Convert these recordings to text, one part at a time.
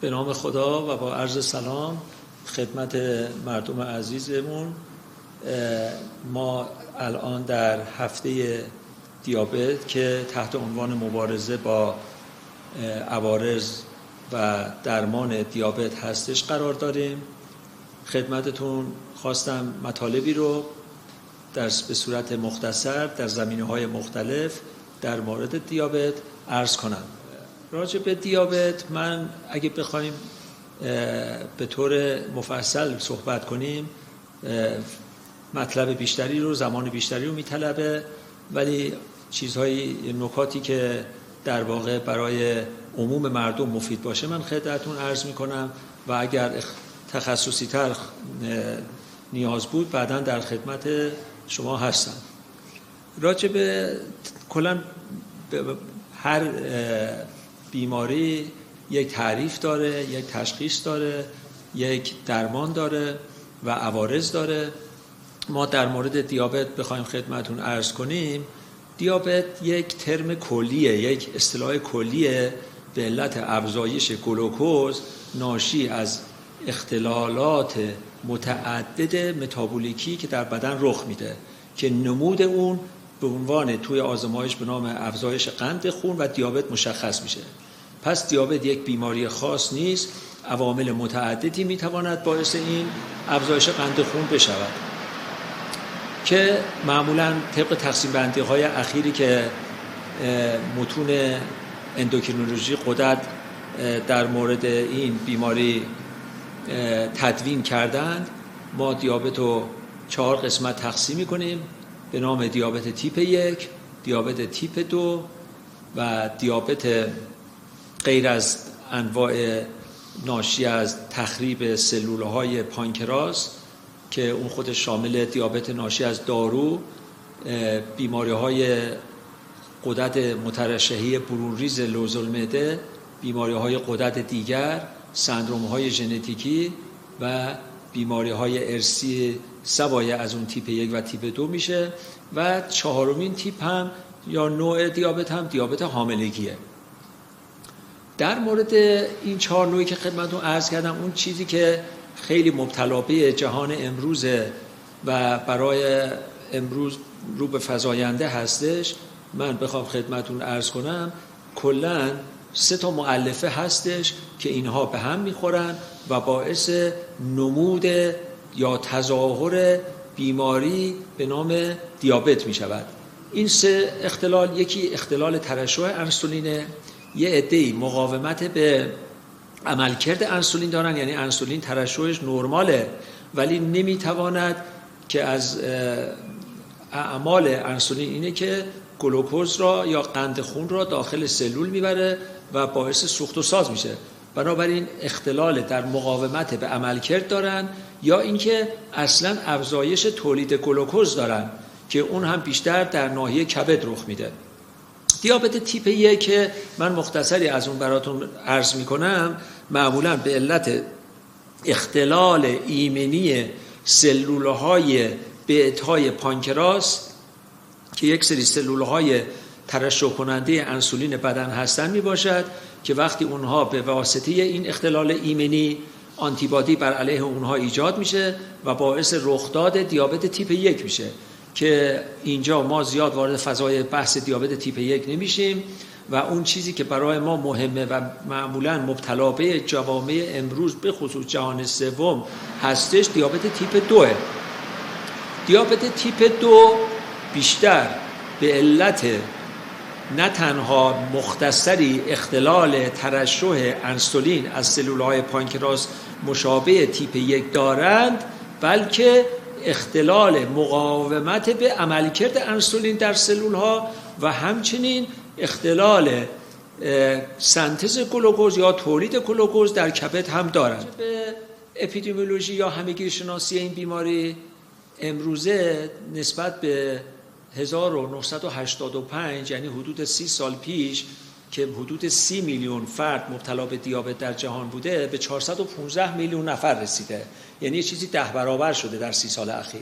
به نام خدا و با عرض سلام خدمت مردم عزیزمون. ما الان در هفته دیابت که تحت عنوان مبارزه با عوارض و درمان دیابت هستش قرار داریم. خدمتتون خواستم مطالبی رو به صورت مختصر در زمینه‌های مختلف در مورد دیابت عرض کنم. راجع به دیابت من اگه بخوایم به طور مفصل صحبت کنیم مطلب بیشتری رو، زمان بیشتری رو میطلبه، ولی چیزهایی، نکاتی که در واقع برای عموم مردم مفید باشه من خدمتتون عرض میکنم و اگر تخصصی تر نیاز بود بعداً در خدمت شما هستم. راجع به کلاً هر بیماری یک تعریف داره، یک تشخیص داره، یک درمان داره و عوارض داره. ما در مورد دیابت بخوایم خدمتون عرض کنیم، دیابت یک ترم کلیه، یک اصطلاح کلیه به علت افزایش گلوکوز ناشی از اختلالات متعدد متابولیکی که در بدن رخ میده که نمود اون به عنوان توی آزمایش به نام افزایش قند خون و دیابت مشخص میشه. پس دیابت یک بیماری خاص نیست، عوامل متعددی میتواند باعث این افزایش قند خون بشود که معمولاً طبق تقسیم بندی های اخیری که متون اندوکرینولوژی غدد در مورد این بیماری تدوین کردند، ما دیابت رو 4 قسمت تقسیم می‌کنیم به نام دیابت تیپ 1، دیابت تیپ 2 و دیابت غیر از انواع ناشی از تخریب سلول‌های پانکراس که اون خودش شامل دیابت ناشی از دارو، بیماری‌های غدد مترشحی برونریز لوزالمعده، بیماری‌های غدد دیگر، سندروم‌های ژنتیکی و بیماری‌های ارثی سوای از اون تیپ 1 و تیپ 2 میشه و 4مین تیپ هم یا نوع دیابت هم دیابت حاملگیه. در مورد این 4 نوعی که خدمتتون عرض کردم، اون چیزی که خیلی مبتلا به جهان امروزه و برای امروز رو به فزاینده هستش، من بخوام خدمتتون عرض کنم کلاً 3 مؤلفه هستش که اینها به هم میخورن و باعث نمود یا تظاهر بیماری به نام دیابت میشود. این 3 اختلال، یکی اختلال ترشح انسولینه، یه عده‌ای مقاومت به عملکرد انسولین دارن، یعنی انسولین ترشحش نرماله ولی نمیتواند که از اعمال انسولین اینه که گلوکوز را یا قند خون را داخل سلول میبره و باعث سوخت و ساز میشه. بنابراین اختلال در مقاومت به عملکرد دارن یا اینکه اصلا افزایش تولید گلوکوز دارن که اون هم بیشتر در ناحیه کبد رخ میده. دیابت تیپ 1 که من مختصری از اون براتون عرض میکنم، معمولا به علت اختلال ایمنی سلولهای بیتای پانکراس که یک سری سلولهای ترشح کننده انسولین بدن هستن می باشد که وقتی اونها به واسطه این اختلال ایمنی آنتیبادی بر علیه اونها ایجاد میشه و باعث رخداد دیابت تیپ 1 میشه که اینجا ما زیاد وارد فضای بحث دیابت تیپ 1 نمیشیم و اون چیزی که برای ما مهمه و معمولاً مبتلا به جوامع امروز به خصوص جهان سوم هستش دیابت تیپ 2. دیابت تیپ 2 بیشتر به علت نه تنها مختصری اختلال ترشح انسولین از سلولهای پانکراس مشابه تیپ 1 دارند، بلکه اختلال مقاومت به عملکرد انسولین در سلولها و همچنین اختلال سنتز گلوکوز یا تولید گلوکوز در کبد هم دارند. به اپیدمیولوژی یا همگیر شناسی این بیماری امروزه نسبت به 1985 یعنی حدود 30 سال پیش که حدود 30 میلیون فرد مبتلا به دیابت در جهان بوده به 415 میلیون نفر رسیده، یعنی یه چیزی 10 برابر شده در 30 سال اخیر.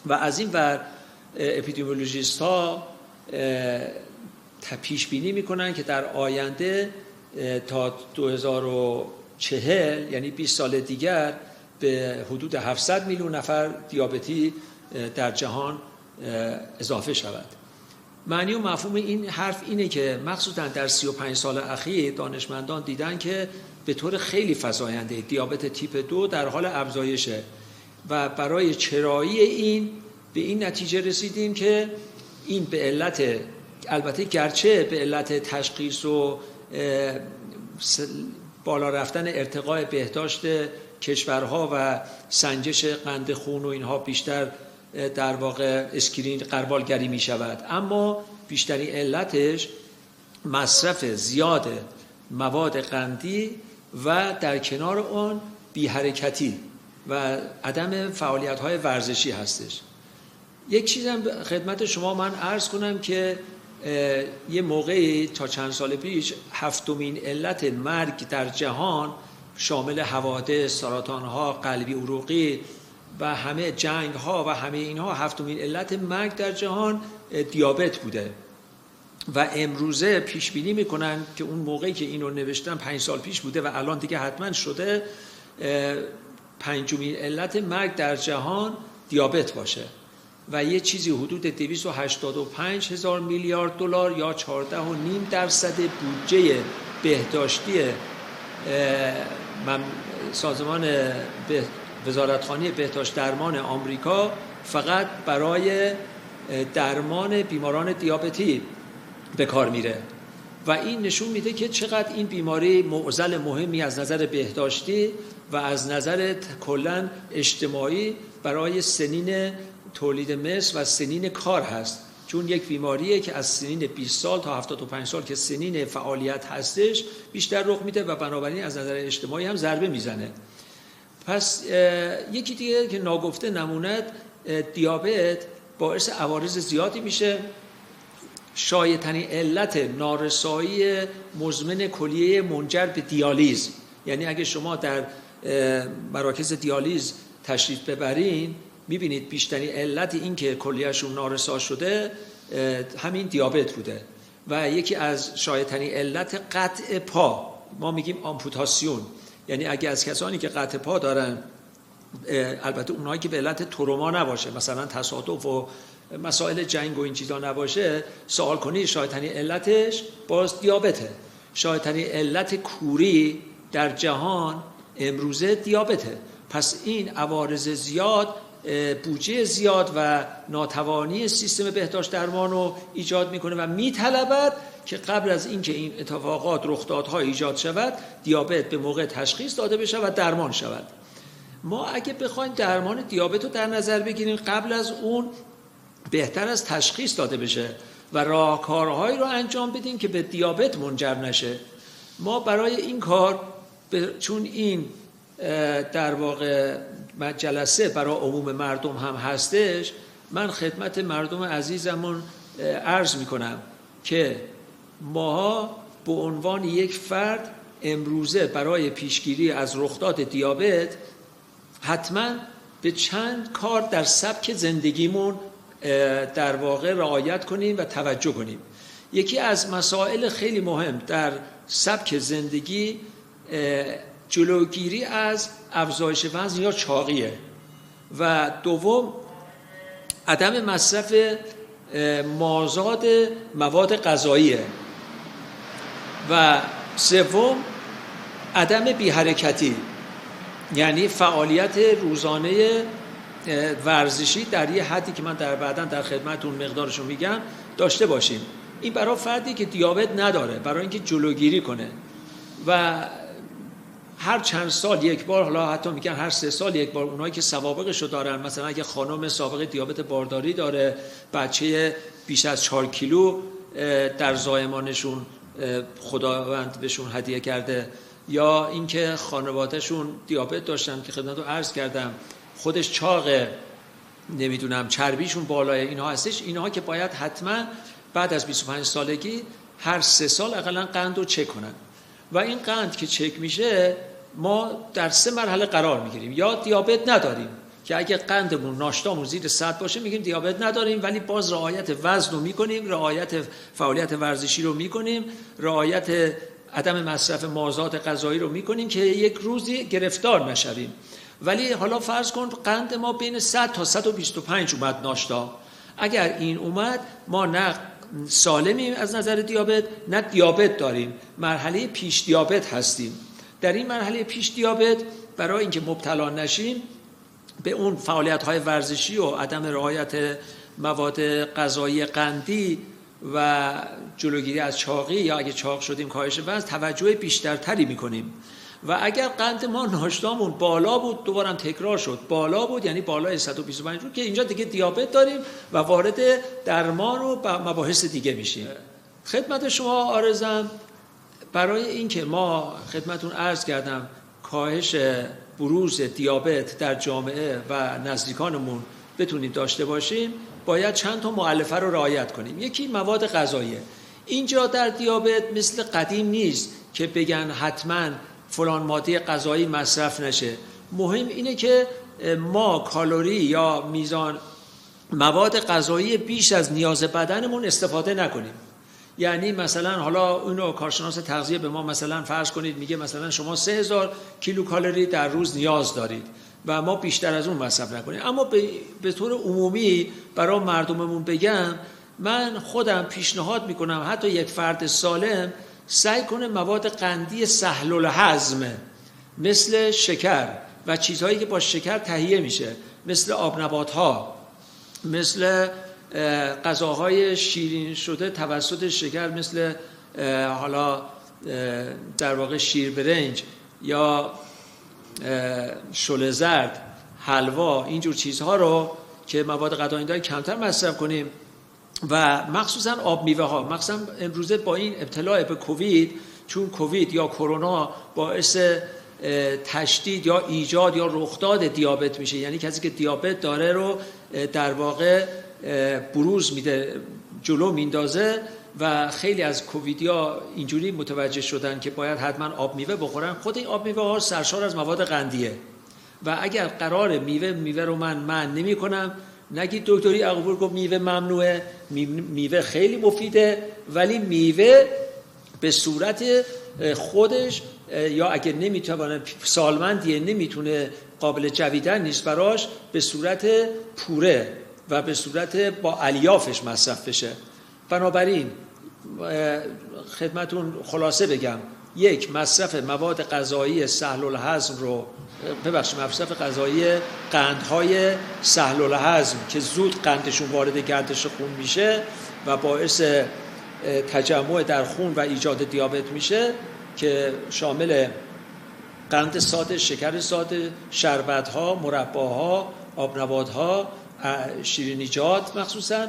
و از این ور اپیدمیولوژیست ها پیش بینی میکنن که در آینده تا 2040 یعنی 20 سال دیگر به حدود 700 میلیون نفر دیابتی در جهان اضافه شود. معنی و مفهوم این حرف اینه که مخصوصا در 35 سال اخیر دانشمندان دیدن که به طور خیلی فزاینده دیابت تیپ 2 در حال افزایشه و برای چرایی این به این نتیجه رسیدیم که این به علت، البته گرچه به علت تشخیص و بالا رفتن ارتقاء بهداشت کشورها و سنجش قند خون و اینها بیشتر در واقع اسکرین غربالگری می شود، اما بیشترین علتش مصرف زیاد مواد قندی و در کنار آن بی حرکتی و عدم فعالیت‌های ورزشی هستش. یک چیزم خدمت شما من عرض کنم که یه موقعی تا چند سال پیش 7مین علت مرگ در جهان شامل حوادث، سرطان‌ها، قلبی عروقی و همه جنگ‌ها و همه اینها 7مین علت مرگ در جهان دیابت بوده و امروزه پیش بینی میکنن که اون موقعی که اینو نوشتن 5 سال پیش بوده و الان دیگه حتما شده 5مین علت مرگ در جهان دیابت باشه و یه چیزی حدود 285 هزار میلیارد دلار یا 14.5% بودجه بهداشتی سازمان وزارتخانه بهداشت درمان آمریکا فقط برای درمان بیماران دیابتی به کار میره و این نشون میده که چقدر این بیماری معضل مهمی از نظر بهداشتی و از نظر کلاً اجتماعی برای سنین تولید مثل و سنین کار هست، چون یک بیماریه که از سنین 20 سال تا 75 سال که سنین فعالیت هستش بیشتر رخ میده و بنابراین از نظر اجتماعی هم ضربه میزنه. پس یکی دیگه که ناگفته نموند، دیابت باعث عوارض زیادی میشه. شایع‌ترین علت نارسایی مزمن کلیه منجر به دیالیز، یعنی اگه شما در مراکز دیالیز تشریف ببرین میبینید بیشترین علت این که کلیهشون نارسا شده همین دیابت بوده و یکی از شایع‌ترین علت قطع پا، ما میگیم آمپوتاسیون، یعنی اگه از کسانی که قطع پا دارن، البته اونایی که به علت تروما نباشه، مثلا تصادف و مسائل جنگ و این چیزا نباشه، سوال کنی شایع‌ترین علتش باز دیابته. شایع‌ترین علت کوری در جهان امروزه دیابته. پس این عوارض زیاد، بودجه زیاد و ناتوانی سیستم بهداشت درمان رو ایجاد میکنه و میطلبد که قبل از اینکه این اتفاقات رخدادها ایجاد شود دیابت به موقع تشخیص داده بشه و درمان شود. ما اگه بخوایم درمان دیابت رو در نظر بگیریم قبل از اون بهتر از تشخیص داده بشه و راهکارهایی رو انجام بدیم که به دیابت منجر نشه. ما برای این کار چون این در واقع جلسه برای عموم مردم هم هستش، من خدمت مردم عزیزمون عرض میکنم که ما به عنوان یک فرد امروزه برای پیشگیری از رخداد دیابت حتما به چند کار در سبک زندگیمون در واقع رعایت کنیم و توجه کنیم. یکی از مسائل خیلی مهم در سبک زندگی جلوگیری از افزایش وزن یا چاقیه و دوم عدم مصرف مازاد مواد غذاییه و سوم عدم بی حرکتی، یعنی فعالیت روزانه ورزشی در یه حدی که من بعداً در خدمتتون مقدارشو میگم داشته باشیم. این برای فردی که دیابت نداره، برای اینکه جلوگیری کنه و هر چند سال یک بار، حالا حتی میگن هر 3 سال یک بار، اونایی که سوابقشو دارن، مثلا اگه خانم سابقه دیابت بارداری داره، بچه بیش از 4 کیلو در زایمانشون خداوند بهشون هدیه کرده، یا اینکه خانوادهشون دیابت داشتن که خدمتتون عرض کردم، خودش چاقه، نمیدونم چربیشون بالای، اینها هستش، اینها که باید حتما بعد از 25 سالگی هر 3 سال اقلا قند رو چک کنن و این قند که چک میشه ما در 3 مرحله قرار میگیریم. یا دیابت نداریم که اگه قندمون ناشتامون زیر 100 باشه میگیم دیابت نداریم، ولی باز رعایت وزن رو میکنیم، رعایت فعالیت ورزشی رو میکنیم، رعایت عدم مصرف مازاد غذایی رو میکنیم که یک روزی گرفتار نشویم. ولی حالا فرض کن قند ما بین 100 تا 125 اومد ناشتا. اگر این اومد ما نه سالمیم از نظر دیابت، نه دیابت داریم، مرحله پیش دیابت هستیم. در این مرحله پیش دیابت برای اینکه مبتلا نشیم به اون فعالیت‌های ورزشی و عدم رعایت مواد غذایی قندی و جلوگیری از چاقی یا اگه چاق شدیم کاهش وزن توجه بیشترتری می‌کنیم. و اگر قند ما ناشتامون بالا بود، دوبارم تکرار شد بالا بود، یعنی بالای 125 رو، که اینجا دیگه دیابت داریم و وارد درمان و مباحث دیگه میشیم. خدمت شما عارضم برای اینکه ما خدمتون عرض کردم کاهش بروز دیابت در جامعه و نزدیکانمون بتونیم داشته باشیم، باید چند تا مؤلفه رو رعایت کنیم. یکی مواد غذاییه. اینجا در دیابت مثل قدیم نیست که بگن حتما فلان ماده غذایی مصرف نشه. مهم اینه که ما کالری یا میزان مواد غذایی بیش از نیاز بدنمون استفاده نکنیم. یعنی مثلا حالا اونو کارشناس تغذیه به ما مثلا فرض کنید میگه مثلا شما 3000 کیلوکالری در روز نیاز دارید و ما بیشتر از اون مصرف نکنیم. اما به طور عمومی برای مردممون بگم، من خودم پیشنهاد میکنم حتی یک فرد سالم سعی کنه مواد قندی سهل الهضم مثل شکر و چیزهایی که با شکر تهیه میشه، مثل آبنبات‌ها، مثل غذاهای شیرین شده توسط شکر، مثل حالا در واقع شیر برنج یا شل زرد، حلوا، اینجور چیزها رو که مواد غذایی داره کمتر مصرف کنیم. و مخصوصا آب میوه ها. مخصوصا امروزه با این ابتلا به کووید، چون کووید یا کرونا باعث تشدید یا ایجاد یا رخداد دیابت میشه، یعنی کسی که دیابت داره رو در واقع بروز میده، جلو میندازه و خیلی از کوویدیا اینجوری متوجه شدن که باید حتما آب میوه بخورن. خود این آب میوه ها سرشار از مواد قندیه و اگر قرار میوه رو من نمی کنم، نگید دکتری عقبور گفت میوه ممنوعه. میوه خیلی مفیده، ولی میوه به صورت خودش یا اگه نمیتونه سالمندیه، نمیتونه قابل جویدن نیست براش، به صورت پوره و به صورت با الیافش مصرف بشه. بنابراین خدمتون خلاصه بگم، یک، مصرف مواد غذایی سهل الهضم رو مصرف غذایی قندهای سهل الهضم که زود قندشون وارد گردش خون میشه و باعث تجمع در خون و ایجاد دیابت میشه، که شامل قند ساده، شکر ساده، شربت‌ها، مرباها، آبنبات‌ها، شیرینیجات مخصوصاً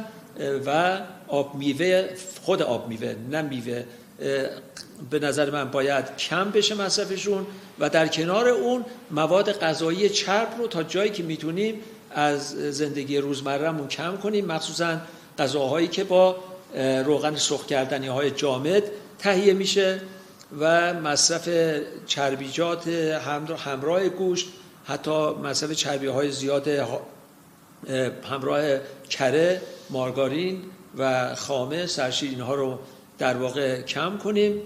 و آب میوه. خود آب میوه، نه میوه، به نظر من باید کم بشه مصرفشون و در کنار اون مواد غذایی چرب رو تا جایی که میتونیم از زندگی روزمره‌مون کم کنیم، مخصوصاً غذاهایی که با روغن سرخ کردنی های جامد تهیه میشه و مصرف چربیجات همراه گوشت، حتی مصرف چربی های زیاد همراه کره، مارگارین و خامه، سرشیر، اینها رو در واقع کم کنیم.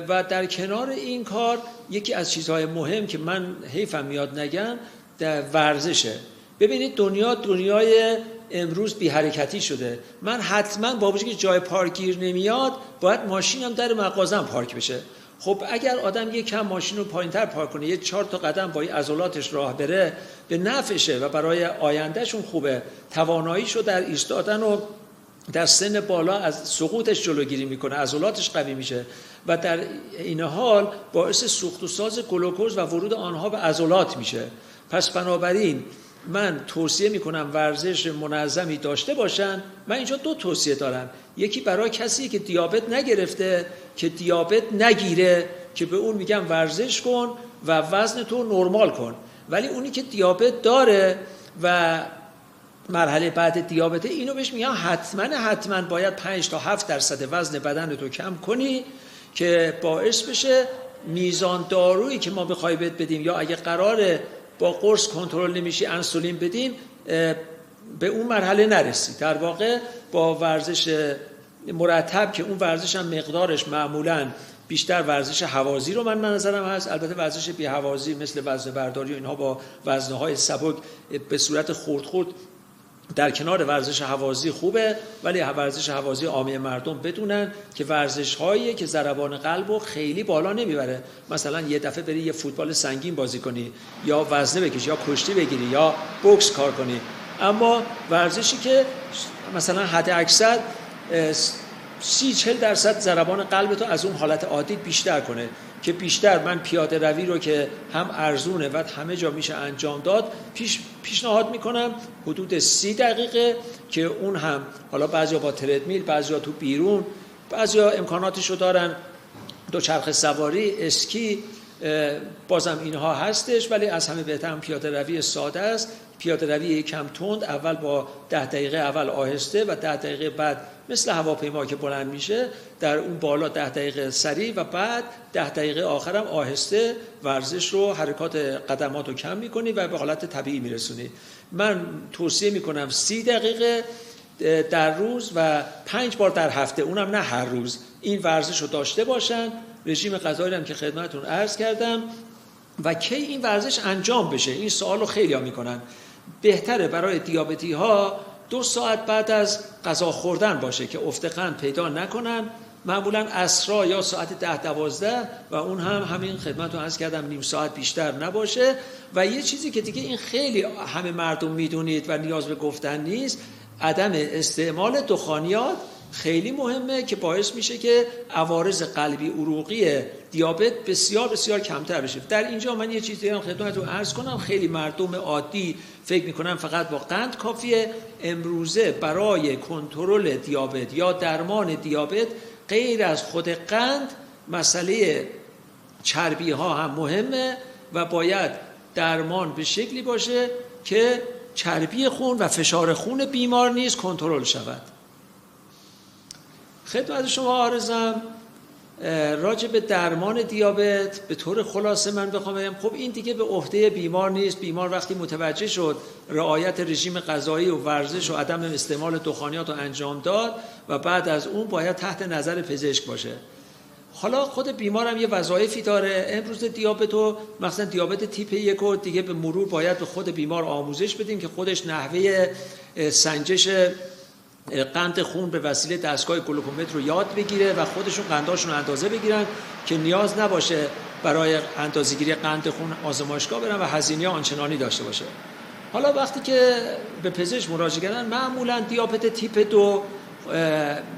و در کنار این کار یکی از چیزهای مهم که من حیفم میاد نگم در ورزشه. ببینید دنیای امروز بی حرکتی شده. من حتما با وجودی که جای پارک گیر نمیاد باید ماشینم در مغازم پارک بشه. خب اگر آدم یک کم ماشین رو پایین‌تر پارک کنه، یک 4 تا قدم با عضلاتش راه بره، به نفعشه و برای آیندهشون خوبه. تواناییشو در ایستادن و در سن بالا از سقوطش جلوگیری میکنه، عضلاتش قوی میشه و در این حال باعث سوخت و ساز گلوکوز و ورود آنها به عضلات میشه. پس بنابراین من توصیه میکنم ورزش منظمی داشته باشن. من اینجا 2 توصیه دارم. یکی برای کسی که دیابت نگرفته که دیابت نگیره، که به اون میگم ورزش کن و وزن تو نرمال کن. ولی اونی که دیابت داره و مرحله بعد دیابت، اینو بهش میگم حتما باید 5 تا 7% وزن بدن تو کم کنی که باعث بشه میزان دارویی که ما بخوای بهت بدیم یا اگه قراره با قرص کنترل نمیشی انسولین بدیم به اون مرحله نرسی. در واقع با ورزش مرتب که اون ورزش هم مقدارش معمولاً بیشتر ورزش هوازی رو من نظرم هست. البته ورزش بی هوازی مثل وزنه برداری و اینها با وزنه‌های سبک به صورت خرد در کنار ورزش هوازی خوبه، ولی ورزش هوازی عامه مردم بدونن که ورزش‌هایی که ضربان قلب رو خیلی بالا نمیبره. مثلا یه دفعه بری یه فوتبال سنگین بازی کنی یا وزنه بکشی یا کشتی بگیری یا بوکس کار کنی، اما ورزشی که مثلا حد اکثر 30-40% ضربان قلب تو از اون حالت عادی بیشتر کنه، که بیشتر من پیاده روی رو که هم ارزونه و همه جا میشه انجام داد پیشنهاد میکنم حدود 30 دقیقه، که اون هم حالا بعضیا با تردمیل، بعضیا تو بیرون، بعضیا امکاناتش رو دارن دوچرخه سواری، اسکی، بازم اینها هستش، ولی از همه بهتر پیاده روی ساده است. پیاده روی یکم تند، اول با 10 دقیقه اول آهسته و 10 دقیقه بعد مثل هواپیما که بلند میشه در اون بالا 10 دقیقه سریع و بعد 10 دقیقه آخرم آهسته ورزش رو، حرکات قدمات رو کم میکنی و به حالت طبیعی میرسونی. من توصیه میکنم 30 دقیقه در روز و 5 بار در هفته، اونم نه هر روز، این ورزش رو داشته باشن. رژیم غذایی هم که خدمتتون عرض کردم. و کی این ورزش انجام بشه؟ این سوال رو خیلی ها میکنن. بهتره برای دیابتی ها 2 ساعت بعد از غذا خوردن باشه که افت قند پیدا نکنن، معمولا عصرها یا ساعت 10-12 و اون هم همین خدمتتون عرض کردم نیم ساعت بیشتر نباشه. و یه چیزی که دیگه این خیلی همه مردم میدونید و نیاز به گفتن نیست، عدم استعمال دخانیات خیلی مهمه که باعث میشه که عوارض قلبی عروقی دیابت بسیار بسیار کمتر بشه. در اینجا من یه چیزی هم خدمتتون عرض کنم، خیلی مردم عادی فکر میکنن فقط با قند کافیه. امروزه برای کنترل دیابت یا درمان دیابت غیر از خود قند مسئله چربی ها هم مهمه و باید درمان به شکلی باشه که چربی خون و فشار خون بیمار نیز کنترل شود. خدمت شما عرضم راجع به درمان دیابت به طور خلاصه من بخوام بگم، خب این دیگه به عهده بیمار نیست. بیمار وقتی متوجه شد رعایت رژیم غذایی و ورزش و عدم استعمال دخانیات رو انجام داد و بعد از اون باید تحت نظر پزشک باشه. حالا خود بیمارم یه وظایفی داره. امروز دیابت و مثلا دیابت تیپ 1 رو دیگه به مرور باید به خود بیمار آموزش بدیم که خودش نحوه سنجش قند خون به وسیله دستگاه گلوکومتر رو یاد بگیره و خودشون قنداشون رو اندازه بگیرن که نیاز نباشه برای اندازه‌گیری قند خون آزمایشگاه برن و هزینه آنچنانی داشته باشه. حالا وقتی که به پزشک مراجعه کردن، معمولا دیابت تیپ 2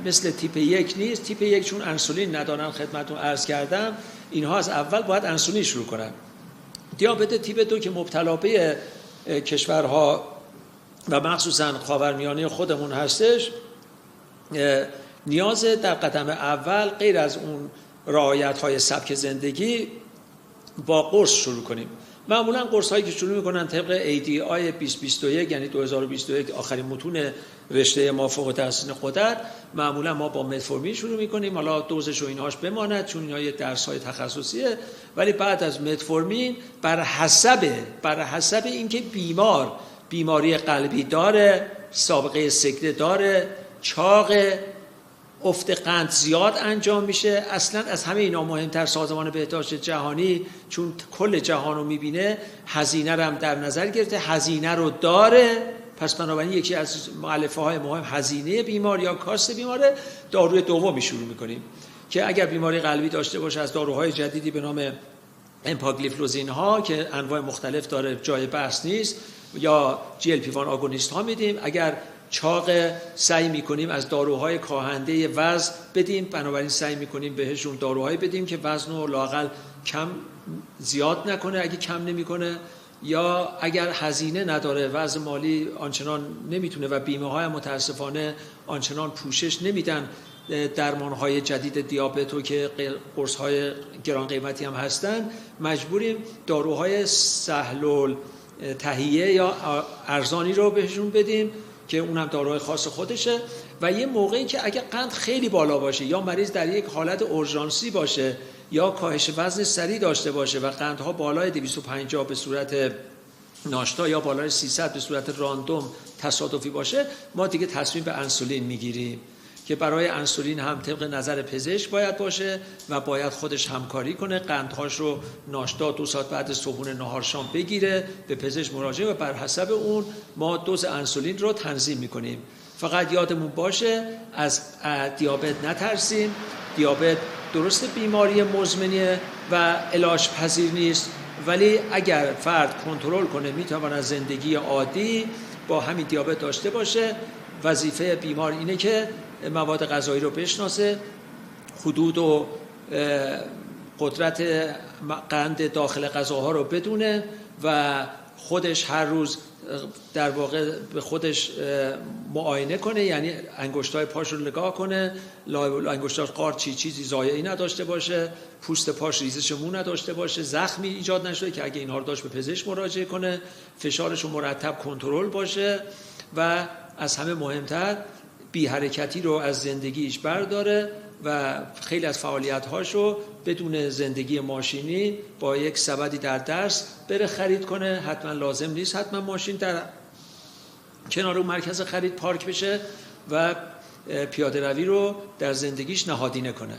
مثل تیپ 1 نیست. تیپ 1 چون انسولین ندارن خدمتتون عرض کردم، اینها از اول باید انسولین شروع کنن. دیابت تیپ 2 که مبتلا به کشورها و مخصوصا خاورمیانه خودمون هستش، نیاز در قدم اول غیر از اون رعایت‌های سبک زندگی با قرص شروع کنیم. معمولا قرص هایی که شروع میکنن طبق ADI 2021 یعنی 2021 آخرین متون رشته موافق تحسین قدرت، معمولا ما با متفورمین شروع میکنیم. حالا دوزش و اینهاش بماند چون اینها یه درس های تخصصیه، ولی بعد از متفورمین بر حسب اینکه بیماری قلبی داره، سابقه سکته داره، چاق، افت قند زیاد انجام میشه. اصلا از همه اینا مهمتر سازمان بهداشت جهانی چون کل جهان رو میبینه هزینه رو هم در نظر گرفته، هزینه رو داره. پس بنابراین یکی از مؤلفه های مهم هزینه بیمار یا کاست بیماره. داروی دومی شروع میکنیم که اگر بیماری قلبی داشته باشه از داروهای جدیدی به نام امپاگلیفلوزین ها که انواع مختلف داره، جای بحث نیست، یا GLP-1 آگونیست ها میدیم. اگر چاق سعی میکنیم از داروهای کاهنده وزن بدیم، بنابراین سعی میکنیم بهشون داروهایی بدیم که وزن رو لااقل کم زیاد نکنه اگه کم نمیکنه، یا اگر هزینه نداره، وضع مالی آنچنان نمیتونه و بیمه های متاسفانه آنچنان پوشش نمیدن درمانهای جدید دیابت رو که قرص های گران قیمتی هم هستن، مجبوریم داروهای سهل تهیه یا ارزانی رو بهشون بدیم که اونم داروهای خاص خودشه. و یه موقعی که اگه قند خیلی بالا باشه یا مریض در یک حالت اورژانسی باشه یا کاهش وزن سریع داشته باشه و قندها بالای 250 به صورت ناشتا یا بالای 300 به صورت راندوم تصادفی باشه، ما دیگه تصمیم به انسولین میگیریم که برای انسولین هم طبق نظر پزشک باید باشه و باید خودش همکاری کنه، قندهاش رو ناشتا 2 ساعت بعد صبحونه نهار شام بگیره، به پزشک مراجعه و بر حسب اون ما دوز انسولین رو تنظیم میکنیم. فقط یادمون باشه از دیابت نترسیم. دیابت درست بیماری مزمنه و علاج پذیر نیست، ولی اگر فرد کنترل کنه میتونه زندگی عادی با همین دیابت داشته باشه. وظیفه بیمار اینه که مواد غذایی رو بشناسه، حدود و قدرت قند داخل غذاها رو بدونه و خودش هر روز در واقع به خودش معاینه کنه، یعنی انگشتای پاش رو نگاه کنه، انگشتاش قارچی چیزی ضایعی نداشته باشه، پوست پاش ریزش مو نداشته باشه، زخمی ایجاد نشده که اگه اینها رو داشت به پزشک مراجعه کنه، فشارش رو مرتب کنترل باشه و از همه مهمتر بی حرکتی رو از زندگیش برداره و خیلی از فعالیت‌هاشو بدون زندگی ماشینی با یک سبدی در دست بره خرید کنه. حتما لازم نیست حتما ماشین در کنار مرکز خرید پارک بشه و پیاده روی رو در زندگیش نهادینه کنه.